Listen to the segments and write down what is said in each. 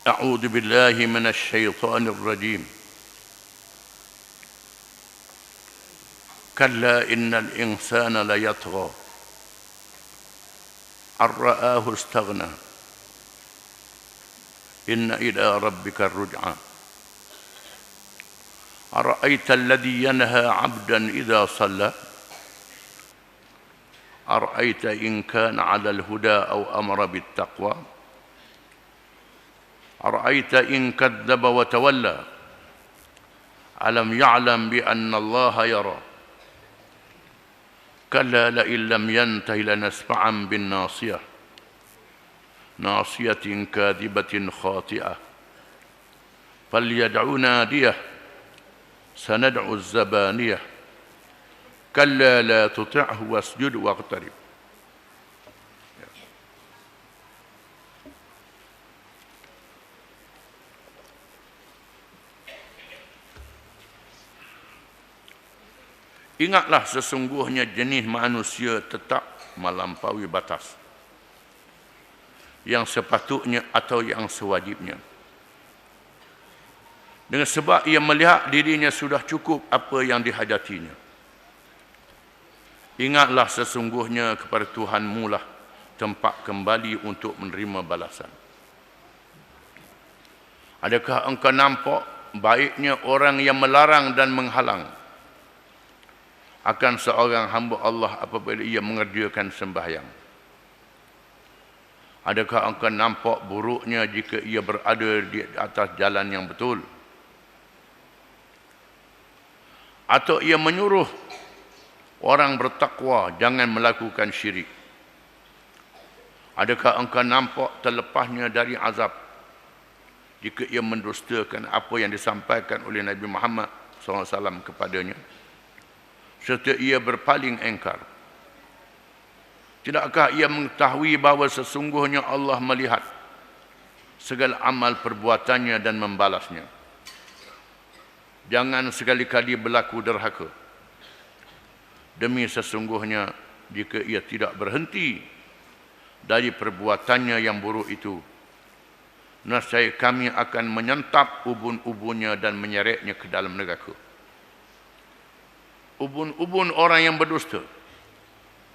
أعوذ بالله من الشيطان الرجيم كلا إن الإنسان ليطغى أن رآه استغنى إن إلى ربك الرجعى أرأيت الذي ينهى عبدا إذا صلى أرأيت إن كان على الهدى أو أمر بالتقوى أرأيت إن كذب وتولى ألم يعلم بأن الله يرى كلا لئن لم ينته لنسفعا بالناصية ناصية كاذبة خاطئة فليدع ناديه سندع الزبانية كلا لا تطعه واسجد واقترب. Ingatlah sesungguhnya jenis manusia tetap melampaui batas yang sepatutnya atau yang sewajibnya. Dengan sebab ia melihat dirinya sudah cukup apa yang dihajatinya. Ingatlah sesungguhnya kepada Tuhanmu lah tempat kembali untuk menerima balasan. Adakah engkau nampak baiknya orang yang melarang dan menghalang akan seorang hamba Allah apabila ia mengerjakan sembahyang? Adakah engkau nampak buruknya jika ia berada di atas jalan yang betul? Atau ia menyuruh orang bertakwa jangan melakukan syirik? Adakah engkau nampak terlepasnya dari azab jika ia mendustakan apa yang disampaikan oleh Nabi Muhammad SAW kepadanya, serta ia berpaling engkar? Tidakkah ia mengetahui bahawa sesungguhnya Allah melihat segala amal perbuatannya dan membalasnya? Jangan sekali-kali berlaku derhaka. Demi sesungguhnya jika ia tidak berhenti dari perbuatannya yang buruk itu, nescaya kami akan menyentap ubun-ubunnya dan menyeretnya ke dalam neraka. Ubun-ubun orang yang berdusta,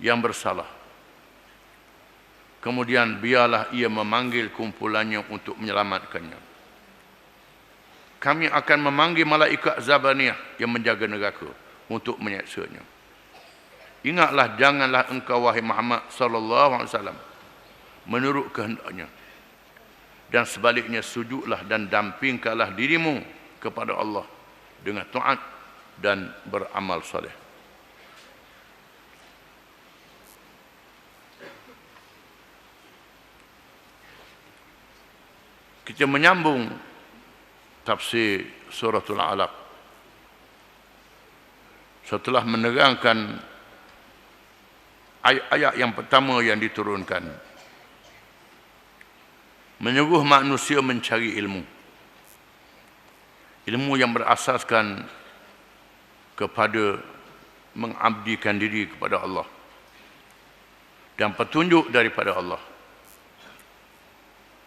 yang bersalah. Kemudian biarlah ia memanggil kumpulannya untuk menyelamatkannya. Kami akan memanggil malaikat Zabaniyah yang menjaga neraka untuk menyaksanya. Ingatlah, janganlah engkau wahai Muhammad sallallahu alaihi wasallam menurut kehendaknya, dan sebaliknya sujudlah dan dampingkanlah dirimu kepada Allah dengan taat dan beramal soleh. Kita menyambung tafsir suratul Alaq setelah menerangkan ayat-ayat yang pertama yang diturunkan, menyuruh manusia mencari ilmu yang berasaskan kepada mengabdikan diri kepada Allah dan petunjuk daripada Allah.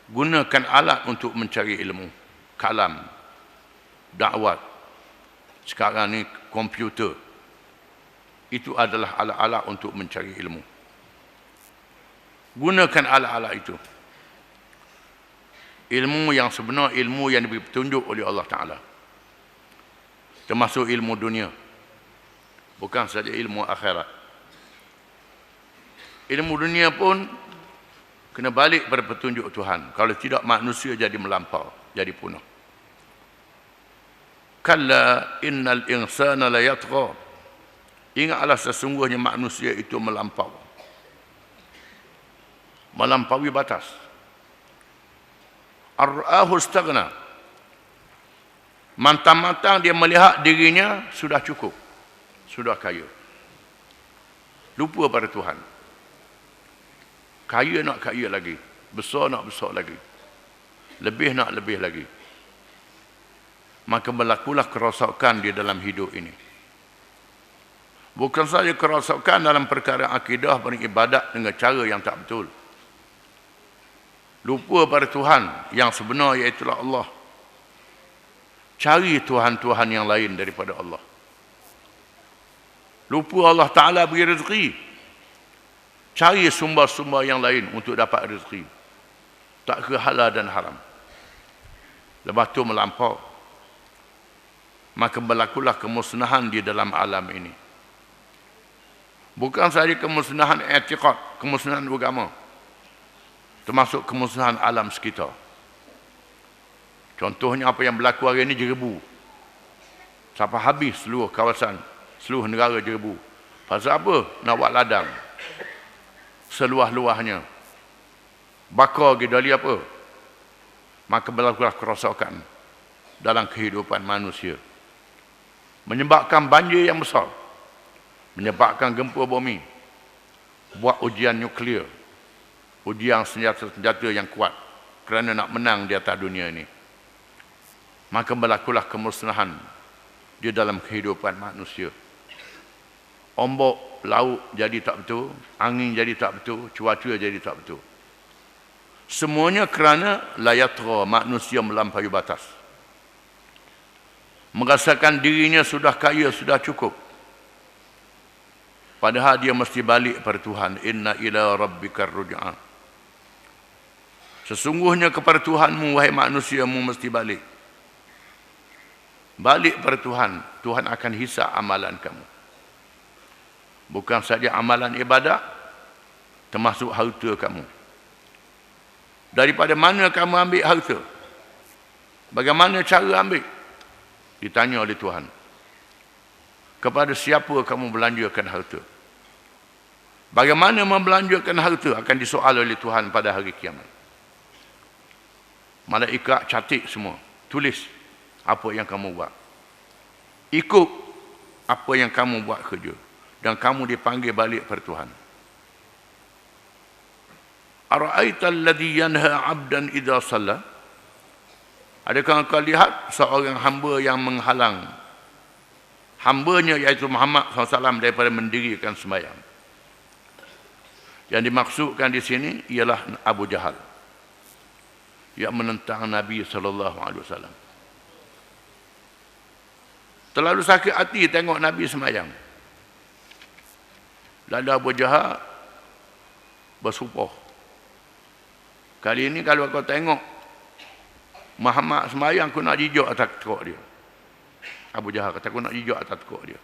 Gunakan alat untuk mencari ilmu. Kalam, dakwat, sekarang ni komputer, itu adalah alat-alat untuk mencari ilmu. Gunakan alat-alat itu. Ilmu yang sebenar, ilmu yang diberi petunjuk oleh Allah Ta'ala, termasuk ilmu dunia, bukan saja ilmu akhirat. Ilmu dunia pun kena balik pada petunjuk Tuhan. Kalau tidak, manusia jadi melampau, jadi punah. Kalla innal insana la yatgha. Ingatlah sesungguhnya manusia itu melampau, melampaui batas. Ar-ra'ahu istaghna. Mantang-mantang dia melihat dirinya sudah cukup, sudah kaya. Lupa pada Tuhan. Kaya nak kaya lagi. Besar nak besar lagi. Lebih nak lebih lagi. Maka berlakulah kerosakan di dalam hidup ini. Bukan saja kerosakan dalam perkara akidah, beribadat dengan cara yang tak betul. Lupa pada Tuhan yang sebenar, iaitu Allah. Cari Tuhan-Tuhan yang lain daripada Allah. Lupa Allah Ta'ala beri rezeki. Cari sumber-sumber yang lain untuk dapat rezeki. Tak ke halal dan haram. Lepas tu melampau. Maka berlakulah kemusnahan di dalam alam ini. Bukan saja kemusnahan i'tiqad, kemusnahan agama. Termasuk kemusnahan alam sekitar. Contohnya apa yang berlaku hari ini, jerebu. Sampai habis seluruh kawasan, seluruh negara jerebu. Pasal apa? Nak buat ladang. Seluah-luahnya. Bakar gedali apa? Maka berlakulah kerosakan dalam kehidupan manusia. Menyebabkan banjir yang besar. Menyebabkan gempa bumi. Buat ujian nuklear. Ujian senjata-senjata yang kuat. Kerana nak menang di atas dunia ini. Maka berlakulah kemusnahan di dalam kehidupan manusia. Ombak laut jadi tak betul. Angin jadi tak betul. Cuaca jadi tak betul. Semuanya kerana layatra, manusia melampaui batas. Merasakan dirinya sudah kaya, sudah cukup. Padahal dia mesti balik pada Tuhan. Inna ila rabbikar ruj'a. Sesungguhnya kepada Tuhanmu, wahai manusiamu, mesti balik. Balik pada Tuhan. Tuhan akan hisap amalan kamu. Bukan saja amalan ibadat, termasuk harta kamu. Daripada mana kamu ambil harta? Bagaimana cara ambil? Ditanya oleh Tuhan. Kepada siapa kamu belanjakan harta? Bagaimana membelanjakan harta akan disoal oleh Tuhan pada hari kiamat. Malaikat catat semua. Tulis apa yang kamu buat. Ikut apa yang kamu buat kerja. Dan kamu dipanggil balik pada Tuhan. Ara'aita alladhi yanha 'abdan idza shalla? Adakah engkau lihat seorang hamba yang menghalang hambanya, iaitu Muhammad SAW, daripada mendirikan sembahyang? Yang dimaksudkan di sini ialah Abu Jahal yang menentang Nabi SAW. Terlalu sakit hati tengok Nabi sembahyang. Lalu Abu Jahal bersumpah, kali ini kalau kau tengok Muhammad sembahyang, aku nak jijak atas tekuk dia. Abu Jahal kata, aku nak jijak atas tekuk dia.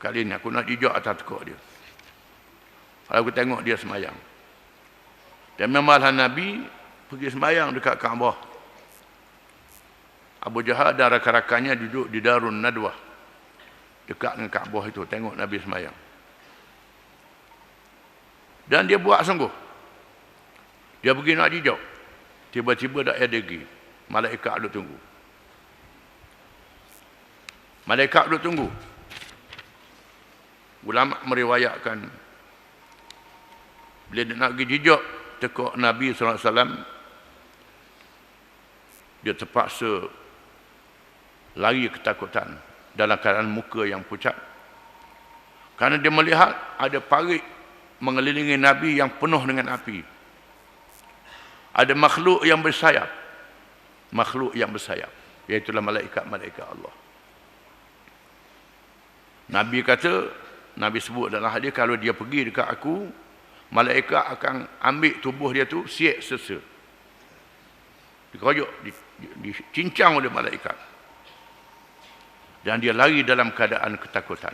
Kali ini aku nak jijak atas tekuk dia. Kalau aku tengok dia sembahyang. Dan memanglah Nabi pergi sembahyang dekat Kaabah. Abu Jahal dan rakan-rakannya duduk di Darun Nadwah, dekat dengan Kaabah itu, tengok Nabi sembahyang. Dan dia buat sungguh. Dia pergi nak jijak. Tiba-tiba tak ada lagi. Malaikat duduk tunggu. Malaikat duduk tunggu. Ulama meriwayatkan, bila dia nak pergi jijak tekuk Nabi SAW, dia terpaksa lari ketakutan dalam keadaan muka yang pucat. Kerana dia melihat ada parit mengelilingi Nabi yang penuh dengan api. Ada makhluk yang bersayap. Makhluk yang bersayap. Iaitulah malaikat-malaikat Allah. Nabi kata, Nabi sebut dalam hadis, kalau dia pergi dekat aku, malaikat akan ambil tubuh dia tu, siap sesa. Dikeroyok, dicincang oleh malaikat. Dan dia lari dalam keadaan ketakutan.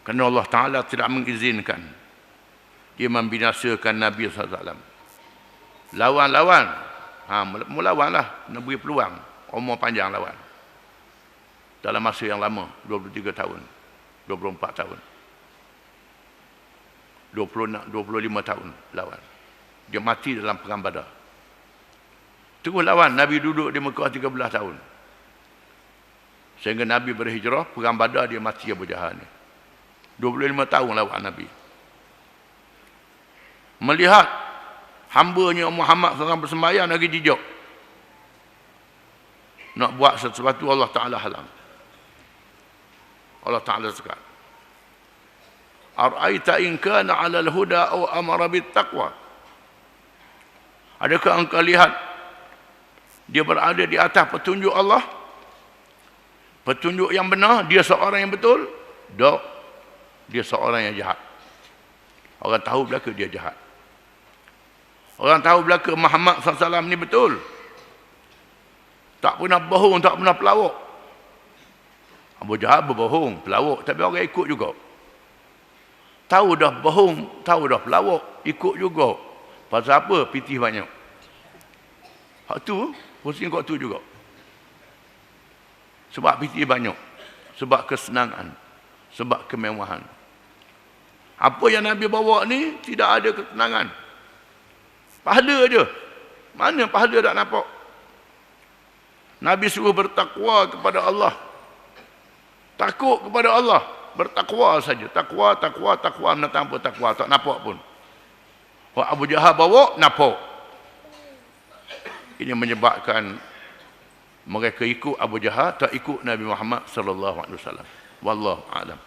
Kerana Allah Ta'ala tidak mengizinkan dia membinasakan Nabi SAW. Lawan-lawan. Melawanlah. Nak beri peluang. Umur panjang lawan. Dalam masa yang lama. 23 tahun. 24 tahun. 25 tahun lawan. Dia mati dalam perang Badar. Terus lawan. Nabi duduk di Mekah 13 tahun. Sehingga Nabi berhijrah. Perang Badar dia mati Abu Jahal ni. 25 tahun lawan Nabi. melihat hambanya Muhammad SAW bersembahyang lagi jijak. Nak buat sesuatu Allah Ta'ala halang. Allah Ta'ala sekat. Ar'aita in kana 'ala al-huda aw amara bit-taqwa. Adakah engkau lihat dia berada di atas petunjuk Allah? Petunjuk yang benar, dia seorang yang betul? Tak. Dia seorang yang jahat. Orang tahu belaka dia jahat. Orang tahu belaka Muhammad SAW ni betul. Tak pernah bohong, tak pernah pelawak. Abu Jahal berbohong, pelawak, tapi orang ikut juga. Tahu dah bohong, tahu dah pelawak, ikut juga. Pasal apa? Pitih banyak. Hak tu, pusing kat tu juga. Sebab pitih banyak. Sebab kesenangan. Sebab kemewahan. Apa yang Nabi bawa ni, tidak ada ketenangan. Pahala je. Mana pahala tak nampak? Nabi suruh bertakwa kepada Allah. Takut kepada Allah. Bertakwa saja. Takwa, takwa, takwa. Nak tanpa takwa. Tak nampak pun. Wak Abu Jahal bawa, nampak. Ini menyebabkan mereka ikut Abu Jahal, tak ikut Nabi Muhammad SAW. Wallahu a'lam.